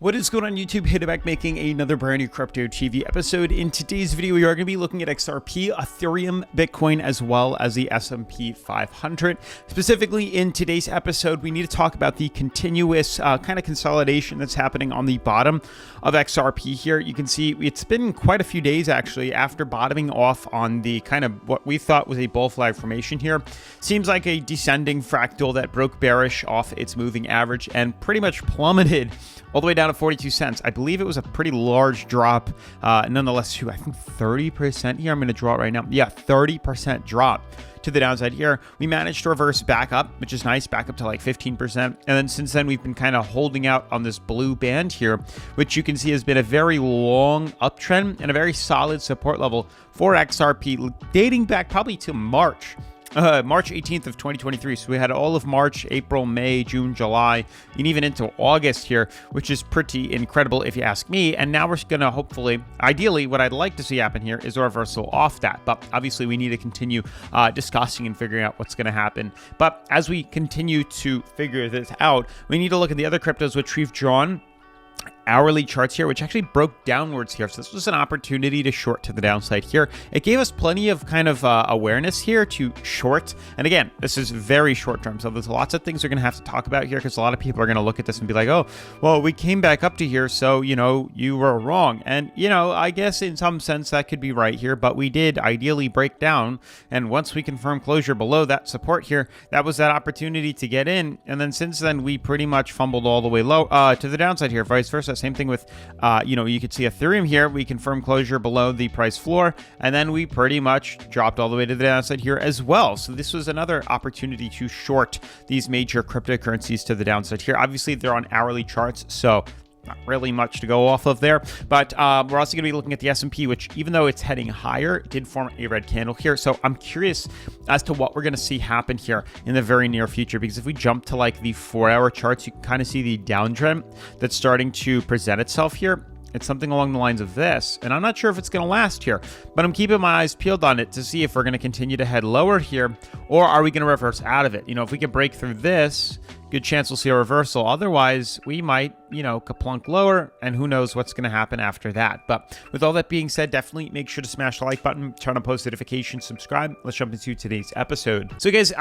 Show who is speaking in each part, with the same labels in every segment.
Speaker 1: What is going on YouTube? Hit it back making another brand new Crypto TV episode. In today's video, we are going to be looking at XRP, Ethereum, Bitcoin, as well as the S&P 500. Specifically in today's episode, we need to talk about the continuous kind of consolidation that's happening on the bottom of XRP here. You can see it's been quite a few days actually after bottoming off on the kind of what we thought was a bull flag formation here. Seems like a descending fractal that broke bearish off its moving average and pretty much plummeted all the way down to 42 cents. I believe it was a pretty large drop, nonetheless, to I think 30% here. I'm going to draw it right now. Yeah, 30% drop to the downside here. We managed to reverse back up, which is nice, back up to like 15%. And then since then, we've been kind of holding out on this blue band here, which you can see has been a very long uptrend and a very solid support level for XRP dating back probably to March 18th of 2023. So we had all of March, April, May, June, July, and even into August here, which is pretty incredible if you ask me. And now we're going to hopefully, ideally, what I'd like to see happen here is a reversal off that. But obviously we need to continue discussing and figuring out what's going to happen. But as we continue to figure this out, we need to look at the other cryptos which we've drawn hourly charts here, which actually broke downwards here. So this was an opportunity to short to the downside here. It gave us plenty of kind of awareness here to short. And again, this is very short term. So there's lots of things we're going to have to talk about here because a lot of people are going to look at this and be like, oh, well, we came back up to here. So, you know, you were wrong. And, you know, I guess in some sense that could be right here, but we did ideally break down. And once we confirm closure below that support here, that was that opportunity to get in. And then since then, we pretty much fumbled all the way low to the downside here, vice versa. Same thing with, you know, you could see Ethereum here. We confirmed closure below the price floor, and then we pretty much dropped all the way to the downside here as well. So this was another opportunity to short these major cryptocurrencies to the downside here. Obviously, they're on hourly charts, so not really much to go off of there, but we're also going to be looking at the S&P, which even though it's heading higher, did form a red candle here. So I'm curious as to what we're going to see happen here in the very near future, because if we jump to like the 4-hour charts, you can kind of see the downtrend that's starting to present itself here. It's something along the lines of this, and I'm not sure if it's going to last here, but I'm keeping my eyes peeled on it to see if we're going to continue to head lower here, or are we going to reverse out of it? You know, if we can break through this, good chance we'll see a reversal. Otherwise, we might, you know, kaplunk lower, and who knows what's going to happen after that. But with all that being said, definitely make sure to smash the like button, turn on post notifications, subscribe. Let's jump into today's episode. So guys,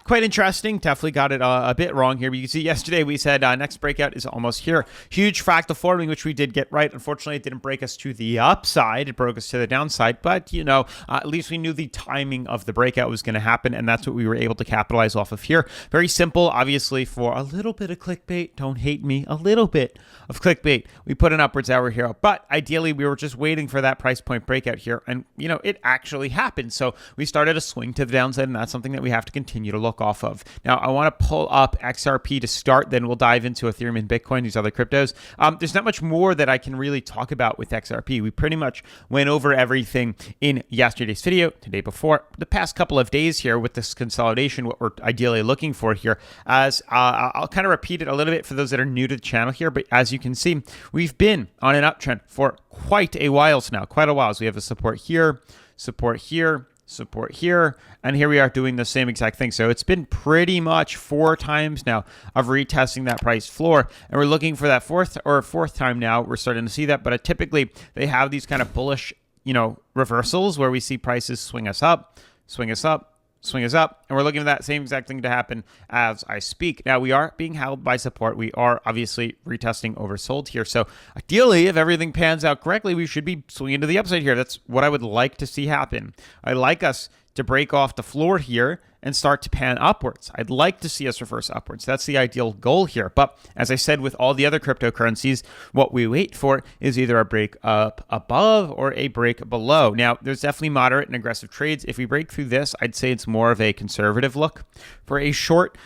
Speaker 1: quite interesting. Definitely got it a bit wrong here. But you can see yesterday we said next breakout is almost here. Huge fractal forming, which we did get right. Unfortunately, it didn't break us to the upside. It broke us to the downside. But, you know, at least we knew the timing of the breakout was going to happen, and that's what we were able to capitalize off of here. Very simple, obviously, for a little bit of clickbait. Don't hate me. A little bit of clickbait. We put an upwards arrow here, but ideally we were just waiting for that price point breakout here, and you know, it actually happened. So we started a swing to the downside, and that's something that we have to continue to look off of. Now I want to pull up XRP to start, then we'll dive into Ethereum and Bitcoin, these other cryptos. There's not much more that I can really talk about with XRP. We pretty much went over everything in yesterday's video, today before, the past couple of days here with this consolidation, what we're ideally looking for here. As I'll kind of repeat it a little bit for those that are new to the channel here, but as you can see, we've been on an uptrend for quite a while now, quite a while. So we have a support here, support here, support here, and here we are doing the same exact thing. So it's been pretty much 4 times now of retesting that price floor, and we're looking for that fourth time now. We're starting to see that, but typically they have these kind of bullish, you know, reversals where we see prices swing us up, swing us up, swing us up, and we're looking for that same exact thing to happen as I speak. Now we are being held by support. We are obviously retesting oversold here. So ideally, if everything pans out correctly, we should be swinging to the upside here. That's what I would like to see happen. I'd like us to break off the floor here and start to pan upwards. I'd like to see us reverse upwards. That's the ideal goal here. But as I said, with all the other cryptocurrencies, what we wait for is either a break up above or a break below. Now, there's definitely moderate and aggressive trades. If we break through this, I'd say it's more of a conservative look. For a short,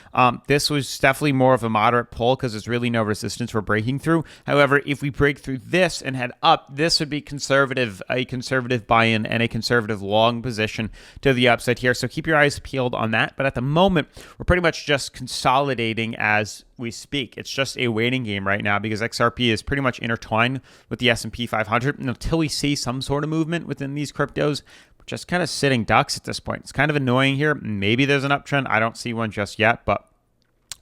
Speaker 1: this was definitely more of a moderate pull because there's really no resistance we're breaking through. However, if we break through this and head up, this would be a conservative buy-in and a conservative long position to the upside here. So keep your eyes peeled on that. But at the moment, we're pretty much just consolidating as we speak. It's just a waiting game right now because XRP is pretty much intertwined with the S&P 500. And until we see some sort of movement within these cryptos, we're just kind of sitting ducks at this point. It's kind of annoying here. Maybe there's an uptrend. I don't see one just yet, but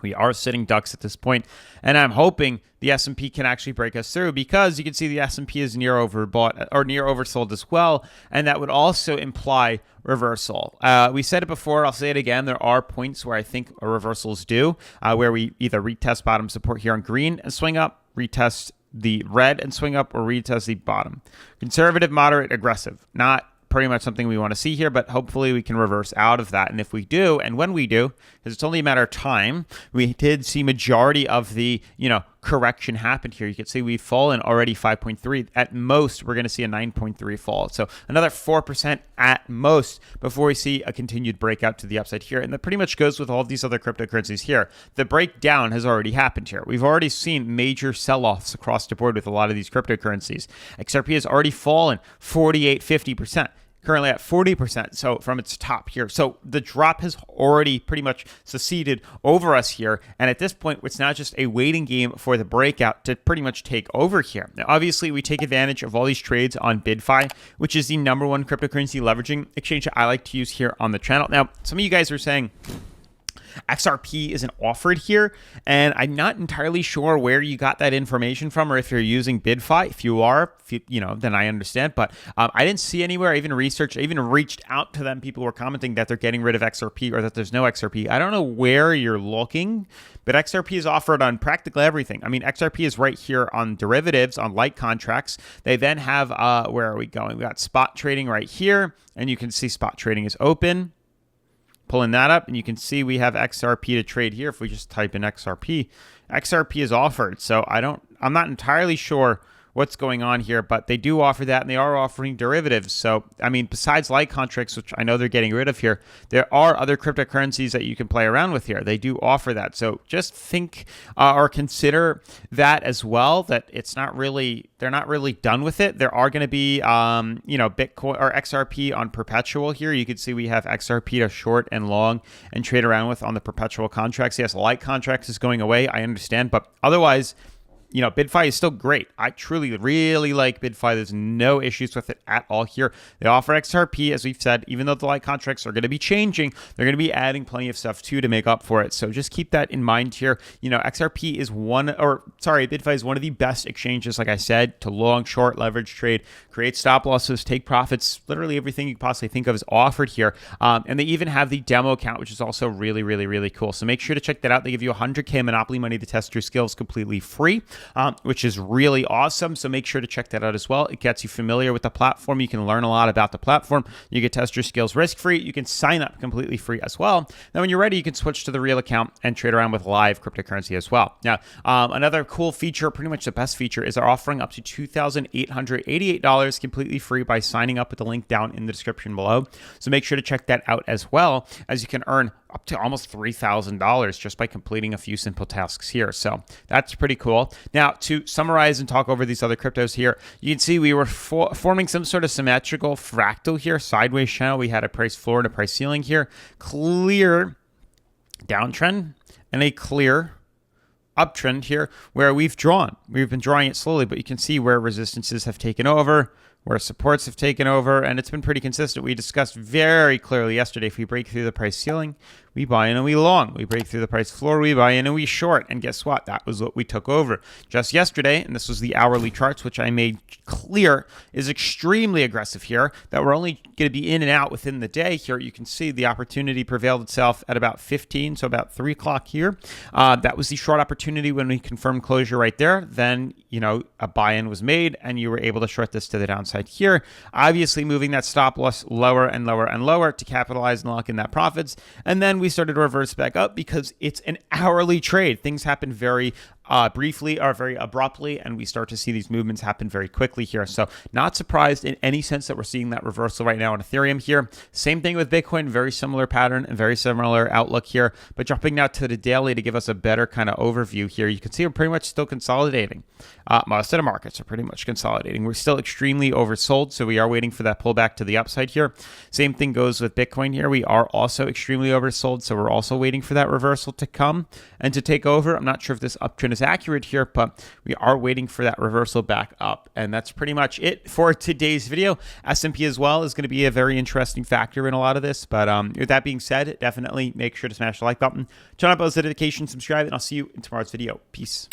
Speaker 1: We are sitting ducks at this point, and I'm hoping the S&P can actually break us through, because you can see the S&P is near overbought or near oversold as well, and that would also imply reversal. We said it before, I'll say it again, there are points where I think a reversal is due, where we either retest bottom support here on green and swing up, retest the red and swing up, or retest the bottom. Conservative, moderate, aggressive. Not pretty much something we want to see here, but hopefully we can reverse out of that. And if we do, and when we do, because it's only a matter of time, we did see majority of the, correction happen here. You can see we've fallen already 5.3. At most, we're going to see a 9.3 fall. So another 4% at most before we see a continued breakout to the upside here. And that pretty much goes with all of these other cryptocurrencies here. The breakdown has already happened here. We've already seen major sell-offs across the board with a lot of these cryptocurrencies. XRP has already fallen 50%. Currently at 40%, so from its top here. So the drop has already pretty much seceded over us here, and at this point, it's now just a waiting game for the breakout to pretty much take over here. Now, obviously, we take advantage of all these trades on BidFi, which is the #1 cryptocurrency leveraging exchange that I like to use here on the channel. Now, some of you guys are saying XRP isn't offered here, and I'm not entirely sure where you got that information from, or if you're using BidFi. If you are, then I understand, but I didn't see anywhere. I even reached out to them. People were commenting that they're getting rid of XRP, or that there's no XRP. I don't know where you're looking, but XRP is offered on practically everything. I mean, XRP is right here on derivatives, on light contracts. They then have, where are we going? We got spot trading right here, and you can see spot trading is open. Pulling that up, and you can see we have XRP to trade here. If we just type in XRP, XRP is offered. So I'm not entirely sure what's going on here, but they do offer that, and they are offering derivatives. So, I mean, besides light contracts, which I know they're getting rid of here, there are other cryptocurrencies that you can play around with here. They do offer that. So just think or consider that as well, that they're not really done with it. There are going to be, Bitcoin or XRP on perpetual here. You can see we have XRP to short and long and trade around with on the perpetual contracts. Yes, light contracts is going away. I understand, but otherwise, BidFi is still great. I truly, really like BidFi. There's no issues with it at all here. They offer XRP, as we've said, even though the light contracts are going to be changing, they're going to be adding plenty of stuff too to make up for it. So just keep that in mind here. BidFi is one of the best exchanges, like I said, to long, short, leverage trade, create stop losses, take profits. Literally everything you could possibly think of is offered here. And they even have the demo account, which is also really, really, really cool. So make sure to check that out. They give you 100K Monopoly money to test your skills completely free. Which is really awesome. So make sure to check that out as well. It gets you familiar with the platform. You can learn a lot about the platform. You can test your skills risk-free. You can sign up completely free as well. Then when you're ready, you can switch to the real account and trade around with live cryptocurrency as well. Now, another cool feature, pretty much the best feature, is they're offering up to $2,888 completely free by signing up with the link down in the description below. So make sure to check that out as well, as you can earn up to almost $3,000 just by completing a few simple tasks here. So that's pretty cool. Now, to summarize and talk over these other cryptos here, you can see we were forming some sort of symmetrical fractal here, sideways channel. We had a price floor and a price ceiling here, clear downtrend and a clear uptrend here where we've been drawing it slowly, but you can see where resistances have taken over, where supports have taken over, and it's been pretty consistent. We discussed very clearly yesterday, if we break through the price ceiling, we buy in and we long. We break through the price floor, we buy in and we short. And guess what? That was what we took over just yesterday. And this was the hourly charts, which I made clear is extremely aggressive here, that we're only going to be in and out within the day here. You can see the opportunity prevailed itself at about 15, so about 3 o'clock here. That was the short opportunity when we confirmed closure right there. Then, a buy-in was made and you were able to short this to the downside here. Obviously moving that stop loss lower and lower and lower to capitalize and lock in that profits. And then we started to reverse back up because it's an hourly trade. Things happen very briefly or very abruptly, and we start to see these movements happen very quickly here. So not surprised in any sense that we're seeing that reversal right now in Ethereum here. Same thing with Bitcoin, very similar pattern and very similar outlook here. But jumping now to the daily to give us a better kind of overview here, you can see we're pretty much still consolidating. Most of the markets are pretty much consolidating. We're still extremely oversold, so we are waiting for that pullback to the upside here. Same thing goes with Bitcoin here. We are also extremely oversold, so we're also waiting for that reversal to come and to take over. I'm not sure if this uptrend is as accurate here, but we are waiting for that reversal back up. And that's pretty much it for today's video. S&P as well is going to be a very interesting factor in a lot of this. But with that being said, definitely make sure to smash the like button, turn on those notifications, subscribe, and I'll see you in tomorrow's video. Peace.